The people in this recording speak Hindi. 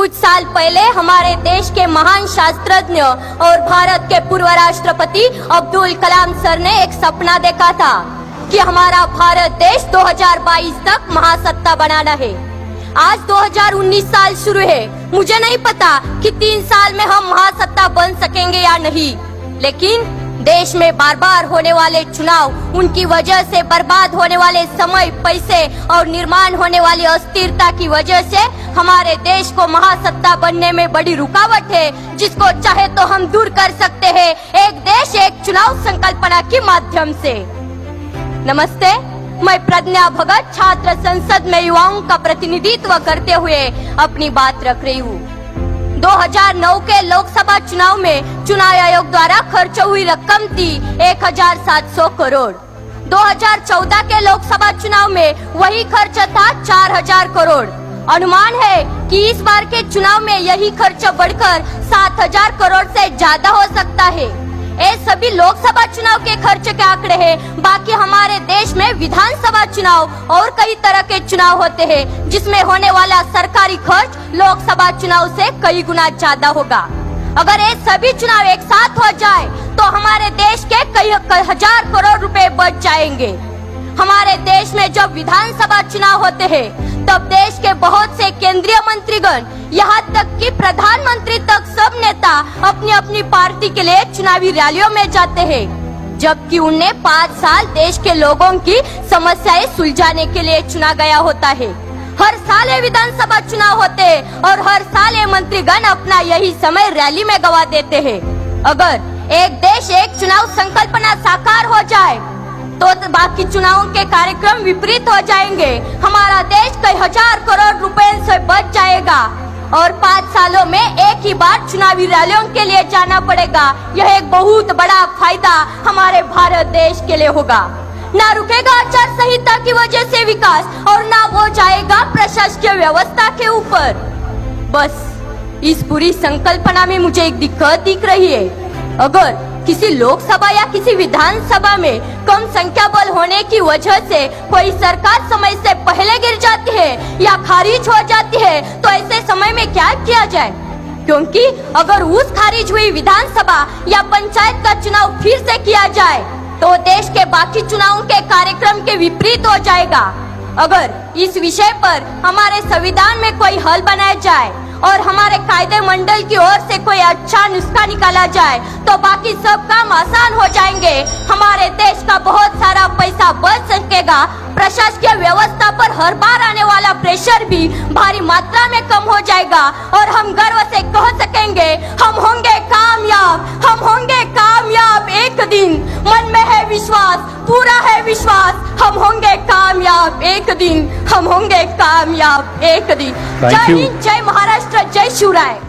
कुछ साल पहले हमारे देश के महान शास्त्रज्ञ और भारत के पूर्व राष्ट्रपति अब्दुल कलाम सर ने एक सपना देखा था कि हमारा भारत देश 2022 तक महासत्ता बनाना है। आज 2019 साल शुरू है। मुझे नहीं पता कि 3 साल में हम महासत्ता बन सकेंगे या नहीं, लेकिन देश में बार बार होने वाले चुनाव, उनकी वजह से बर्बाद होने वाले समय, पैसे और निर्माण होने वाली अस्थिरता की वजह से हमारे देश को महासत्ता बनने में बड़ी रुकावट है, जिसको चाहे तो हम दूर कर सकते हैं एक देश एक चुनाव संकल्पना के माध्यम से। नमस्ते, मैं प्रज्ञा भगत छात्र संसद में युवाओं का प्रतिनिधित्व करते हुए अपनी बात रख रही हूँ। 2009 के लोकसभा चुनाव में चुनाव आयोग द्वारा खर्च हुई रकम थी 1700 करोड़। 2014 के लोकसभा चुनाव में वही खर्च था 4000 करोड़। अनुमान है कि इस बार के चुनाव में यही खर्च बढ़कर 7000 करोड़ से ज्यादा हो सकता है। ये सभी लोकसभा चुनाव के खर्च के आंकड़े हैं। बाकी हमारे देश में विधानसभा चुनाव और कई तरह के चुनाव होते हैं, जिसमें होने वाला सरकारी खर्च लोकसभा चुनाव से कई गुना ज्यादा होगा। अगर ये सभी चुनाव एक साथ हो जाए तो हमारे देश के कई हजार करोड़ रुपए बच जाएंगे। हमारे देश में जब विधानसभा चुनाव होते हैं तब देश के बहुत से केंद्रीय मंत्रीगण, यहाँ तक कि प्रधानमंत्री तक, सब नेता अपनी अपनी पार्टी के लिए चुनावी रैलियों में जाते हैं, जबकि उन्हें 5 साल देश के लोगों की समस्याएं सुलझाने के लिए चुना गया होता है। हर साल ये विधानसभा चुनाव होते हैं और हर साल ये मंत्रीगण अपना यही समय रैली में गवा देते हैं। अगर एक देश एक चुनाव संकल्पना साकार हो जाए तो बाकी चुनावों के कार्यक्रम विपरीत हो जाएंगे। हमारा देश कई हजार करोड़ रुपए से बच जाएगा और 5 सालों में एक ही बार चुनावी रैलियों के लिए जाना पड़ेगा। यह एक बहुत बड़ा फायदा हमारे भारत देश के लिए होगा। ना रुकेगा आचार संहिता की वजह से विकास और ना वो जाएगा प्रशासकीय व्यवस्था के ऊपर। बस इस पूरी संकल्पना में मुझे एक दिक्कत दिख रही है। अगर किसी लोकसभा या किसी विधानसभा में कम संख्या बल होने की वजह से कोई सरकार समय से पहले गिर जाती है या खारिज हो जाती है तो ऐसे समय में क्या किया जाए? क्योंकि अगर उस खारिज हुई विधानसभा या पंचायत का चुनाव फिर से किया जाए तो देश के बाकी चुनावों के कार्यक्रम के विपरीत हो जाएगा। अगर इस विषय पर हमारे संविधान में कोई हल बनाया जाए और हमारे कायदे मंडल की ओर से कोई अच्छा नुस्खा निकाला जाए तो बाकी सब काम आसान हो जाएंगे। हमारे देश का बहुत सारा पैसा बच सकेगा। प्रशासकीय व्यवस्था पर हर बार आने वाला प्रेशर भी भारी मात्रा में कम हो जाएगा और हम गर्व से कह सकेंगे, हम होंगे कामयाब, हम होंगे कामयाब एक दिन। मन में है विश्वास, पूरा है विश्वास, हम होंगे कामयाब एक दिन, हम होंगे कामयाब एक दिन। जय हिंद, जय महाराष्ट्र, जय शिवराय।